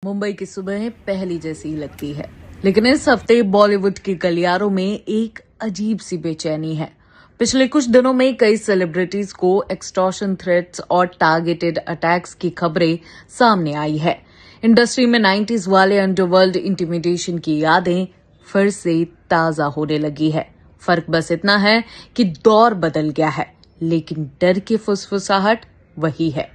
मुंबई की सुबह पहली जैसी ही लगती है, लेकिन इस हफ्ते बॉलीवुड की गलियारों में एक अजीब सी बेचैनी है। पिछले कुछ दिनों में कई सेलिब्रिटीज को एक्सटॉर्शन थ्रेट्स और टारगेटेड अटैक्स की खबरें सामने आई है। इंडस्ट्री में 90s वाले अंडरवर्ल्ड इंटिमिडेशन की यादें फिर से ताजा होने लगी है। फर्क बस इतना है कि दौर बदल गया है, लेकिन डर की फुसफुसाहट वही है।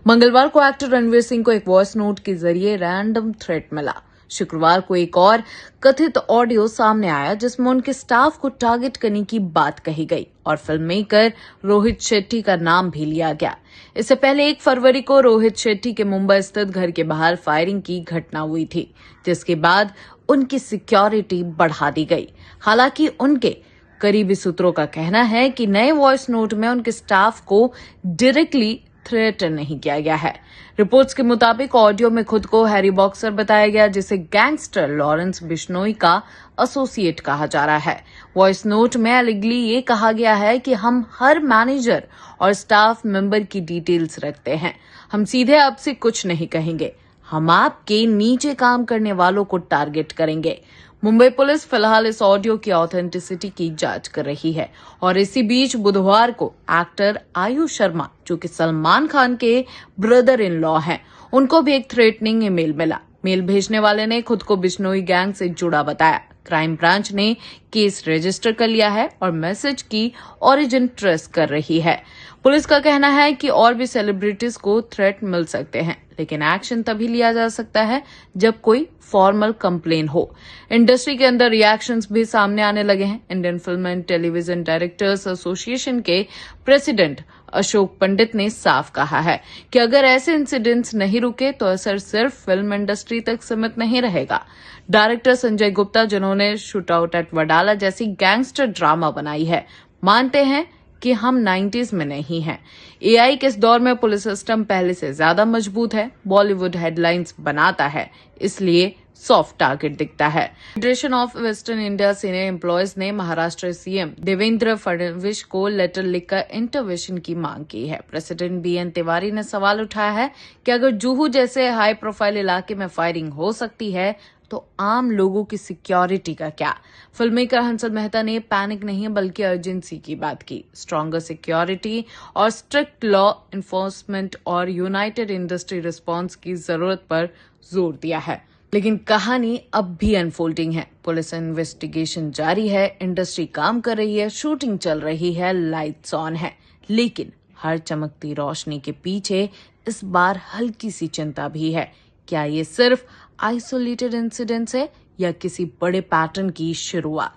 मंगलवार को एक्टर रणवीर सिंह को एक वॉइस नोट के जरिए रैंडम थ्रेट मिला। शुक्रवार को एक और कथित ऑडियो सामने आया जिसमें उनके स्टाफ को टारगेट करने की बात कही गई और फिल्म मेकर रोहित शेट्टी का नाम भी लिया गया। इससे पहले 1 फरवरी को रोहित शेट्टी के मुंबई स्थित घर के बाहर फायरिंग की घटना हुई थी, जिसके बाद उनकी सिक्योरिटी बढ़ा दी गई। हालांकि उनके करीबी सूत्रों का कहना है कि नए वॉइस नोट में उनके स्टाफ को डायरेक्टली थ्रेटन नहीं किया गया है। रिपोर्ट्स के मुताबिक ऑडियो में खुद को हैरी बॉक्सर बताया गया, जिसे गैंगस्टर लॉरेंस बिश्नोई का एसोसिएट कहा जा रहा है। वॉइस नोट में एलिगली ये कहा गया है कि हम हर मैनेजर और स्टाफ मेंबर की डिटेल्स रखते हैं। हम सीधे आपसे कुछ नहीं कहेंगे, हम आपके नीचे काम करने वालों को टारगेट करेंगे। मुंबई पुलिस फिलहाल इस ऑडियो की ऑथेंटिसिटी की जांच कर रही है और इसी बीच बुधवार को एक्टर आयुष शर्मा, जो कि सलमान खान के ब्रदर इन लॉ हैं, उनको भी एक थ्रेटनिंग ईमेल मिला। मेल भेजने वाले ने खुद को बिश्नोई गैंग से जुड़ा बताया। क्राइम ब्रांच ने केस रजिस्टर कर लिया है और मैसेज की ओरिजिन ट्रेस कर रही है। पुलिस का कहना है कि और भी सेलिब्रिटीज को थ्रेट मिल सकते हैं, लेकिन एक्शन तभी लिया जा सकता है जब कोई फॉर्मल कंप्लेन हो। इंडस्ट्री के अंदर रिएक्शंस भी सामने आने लगे हैं। Indian film and television directors association के प्रेसिडेंट अशोक पंडित ने साफ कहा है कि अगर ऐसे इंसिडेंट्स नहीं रुके तो असर सिर्फ फिल्म इंडस्ट्री तक सीमित नहीं रहेगा। डायरेक्टर संजय गुप्ता, जिन्होंने शूट आउट एट वडाला जैसी गैंगस्टर ड्रामा बनाई है, मानते हैं कि हम 90s में नहीं हैं। एआई के इस दौर में पुलिस सिस्टम पहले से ज्यादा मजबूत है। बॉलीवुड हेडलाइंस बनाता है, इसलिए सॉफ्ट टारगेट दिखता है। Federation of western India senior employees ने महाराष्ट्र सीएम देवेंद्र फडणवीस को लेटर लिखकर इंटरवेंशन की मांग की है। प्रेसिडेंट बीएन तिवारी ने सवाल उठाया है कि अगर जुहू जैसे हाई प्रोफाइल इलाके में फायरिंग हो सकती है तो आम लोगों की सिक्योरिटी का क्या। फिल्म मेकर हंसद मेहता ने पैनिक नहीं बल्कि अर्जेंसी की बात की। स्ट्रॉन्गर सिक्योरिटी और स्ट्रिक्ट लॉ इन्फोर्समेंट और यूनाइटेड इंडस्ट्री रिस्पांस की जरूरत पर जोर दिया है। लेकिन कहानी अब भी अनफोल्डिंग है। पुलिस इन्वेस्टिगेशन जारी है, इंडस्ट्री काम कर रही है, शूटिंग चल रही है, लाइट्स ऑन है, लेकिन हर चमकती रोशनी के पीछे इस बार हल्की सी चिंता भी है। क्या ये सिर्फ आइसोलेटेड इंसिडेंट्स है या किसी बड़े पैटर्न की शुरुआत?